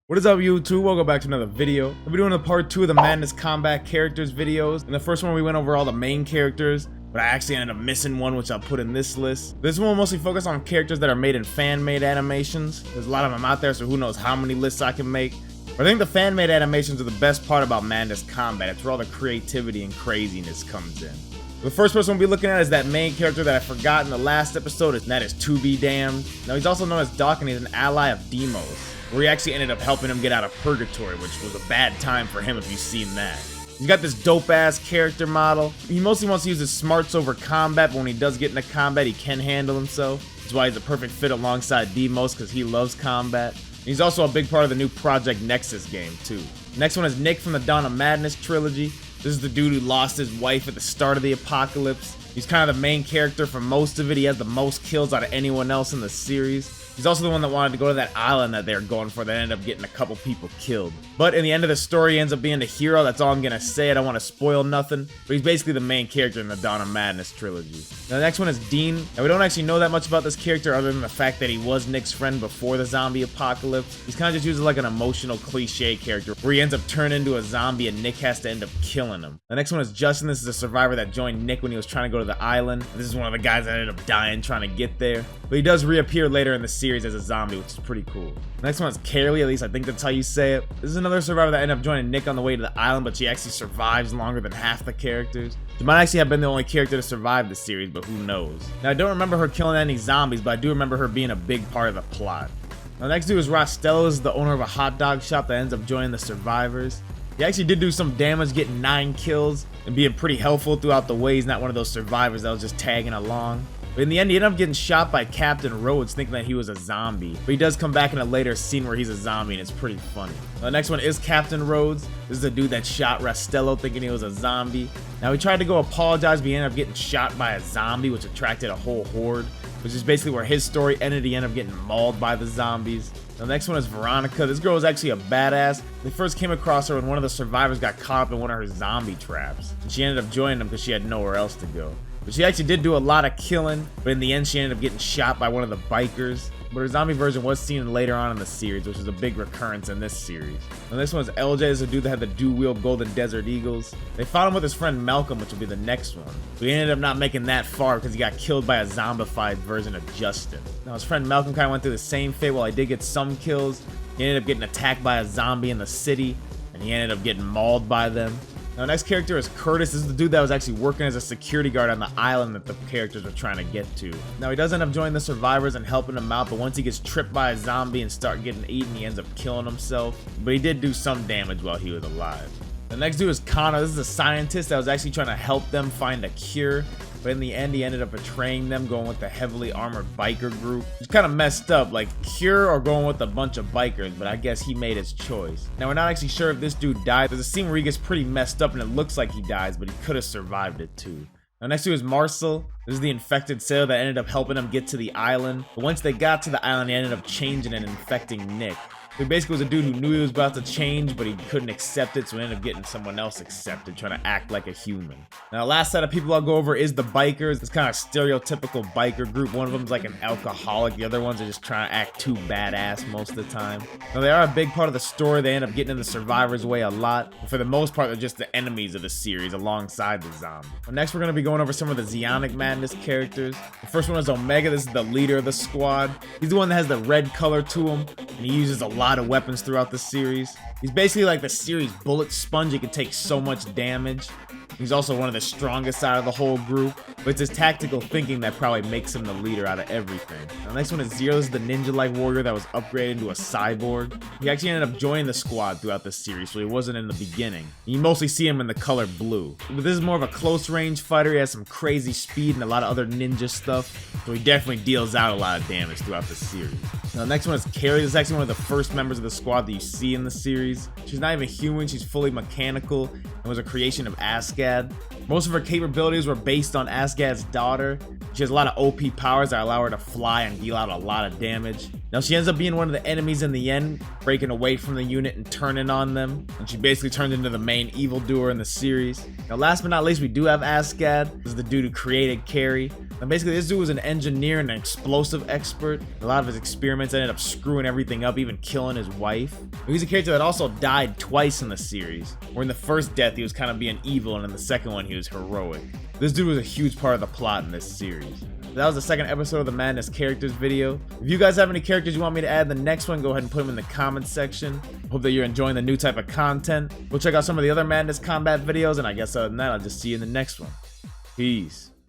What is up, YouTube? Welcome back to another video. We'll be doing a part 2 of the Madness Combat Characters videos. In the first one, we went over all the main characters, but I actually ended up missing one, which I'll put in this list. This one will mostly focus on characters that are made in fan-made animations. There's a lot of them out there, so who knows how many lists I can make. But I think the fan-made animations are the best part about Madness Combat. It's where all the creativity and craziness comes in. The first person we'll be looking at is that main character that I forgot in the last episode, and that is To Be Damned. Now, he's also known as Doc, and he's an ally of Deimos, where he actually ended up helping him get out of purgatory, which was a bad time for him if you've seen that. He's got this dope-ass character model. He mostly wants to use his smarts over combat, but when he does get into combat, he can handle himself. That's why he's a perfect fit alongside Deimos, because he loves combat. He's also a big part of the new Project Nexus game, too. Next one is Nick from the Zeonic Madness trilogy. This is the dude who lost his wife at the start of the apocalypse. He's kind of the main character for most of it. He has the most kills out of anyone else in the series. He's also the one that wanted to go to that island that they're going for that ended up getting a couple people killed. But in the end of the story, he ends up being the hero. That's all I'm gonna say. I don't want to spoil nothing. But he's basically the main character in the Zeonic Madness trilogy. Now, the next one is Dean. Now, we don't actually know that much about this character other than the fact that he was Nick's friend before the zombie apocalypse. He's kind of just used like an emotional cliche character where he ends up turning into a zombie and Nick has to end up killing him. The next one is Justin. This is a survivor that joined Nick when he was trying to go to the island. This is one of the guys that ended up dying trying to get there. But he does reappear later in the series as a zombie, which is pretty cool. The next one is Carly, at least I think that's how you say it. This is another survivor that ended up joining Nick on the way to the island, but she actually survives longer than half the characters. She might actually have been the only character to survive the series, but who knows. Now, I don't remember her killing any zombies, but I do remember her being a big part of the plot. Now, next dude is Rostello. This is the owner of a hot dog shop that ends up joining the survivors. He actually did do some damage, getting 9 kills, and being pretty helpful throughout the way. He's not one of those survivors that was just tagging along. But in the end, he ended up getting shot by Captain Rhodes, thinking that he was a zombie. But he does come back in a later scene where he's a zombie, and it's pretty funny. The next one is Captain Rhodes. This is the dude that shot Rostello, thinking he was a zombie. Now, he tried to go apologize, but he ended up getting shot by a zombie, which attracted a whole horde, which is basically where his story ended. He ended up getting mauled by the zombies. The next one is Veronica. This girl is actually a badass. They first came across her when one of the survivors got caught up in one of her zombie traps, and she ended up joining them because she had nowhere else to go. But she actually did do a lot of killing, but in the end she ended up getting shot by one of the bikers. But her zombie version was seen later on in the series, which is a big recurrence in this series. And this one is LJ. This is a dude that had the dual-wheel Golden Desert Eagles. They fought him with his friend Malcolm, which will be the next one. But he ended up not making that far because he got killed by a zombified version of Justin. Now, his friend Malcolm kind of went through the same fate. While he did get some kills, he ended up getting attacked by a zombie in the city, and he ended up getting mauled by them. Now, next character is Curtis. This is the dude that was actually working as a security guard on the island that the characters were trying to get to. Now, he does end up joining the survivors and helping them out, but once he gets tripped by a zombie and start getting eaten, he ends up killing himself. But he did do some damage while he was alive. The next dude is Connor. This is a scientist that was actually trying to help them find a cure. But in the end, he ended up betraying them, going with the heavily armored biker group. It's kind of messed up, like cure or going with a bunch of bikers, but I guess he made his choice. Now, we're not actually sure if this dude died. There's a scene where he gets pretty messed up and it looks like he dies, but he could have survived it too. Now, next to is Marcel. This is the infected sailor that ended up helping him get to the island. But once they got to the island, he ended up changing and infecting Nick. He basically was a dude who knew he was about to change, but he couldn't accept it, so he ended up getting someone else accepted, trying to act like a human. Now, the last set of people I'll go over is the bikers. This kind of stereotypical biker group. One of them is like an alcoholic. The other ones are just trying to act too badass most of the time. Now, they are a big part of the story. They end up getting in the survivors' way a lot. But for the most part, they're just the enemies of the series alongside the zombie. Well, next, we're going to be going over some of the Zeonic Madness characters. The first one is Omega. This is the leader of the squad. He's the one that has the red color to him, and he uses a lot of weapons throughout the series. He's basically like the series bullet sponge. He can take so much damage. He's also one of the strongest out of the whole group, but it's his tactical thinking that probably makes him the leader out of everything. Now, the next one is Zero. This is the ninja-like warrior that was upgraded into a cyborg. He actually ended up joining the squad throughout the series, so he wasn't in the beginning. You mostly see him in the color blue. But this is more of a close-range fighter. He has some crazy speed and a lot of other ninja stuff, so he definitely deals out a lot of damage throughout the series. Now, the next one is Carrie. This is actually one of the first members of the squad that you see in the series. She's not even human. She's fully mechanical and was a creation of Asgad. Most of her capabilities were based on Asgad's daughter. She has a lot of OP powers that allow her to fly and deal out a lot of damage. Now, she ends up being one of the enemies in the end, breaking away from the unit and turning on them. And she basically turns into the main evildoer in the series. Now, last but not least, we do have Asgad. This is the dude who created Carrie. And basically, this dude was an engineer and an explosive expert. A lot of his experiments ended up screwing everything up, even killing his wife. He's a character that also died twice in the series, where in the first death he was kind of being evil, and in the second one he was heroic. This dude was a huge part of the plot in this series. That was the second episode of the Madness Characters video. If you guys have any characters you want me to add in the next one, go ahead and put them in the comments section. Hope that you're enjoying the new type of content. Go check out some of the other Madness Combat videos, and I guess other than that, I'll just see you in the next one. Peace.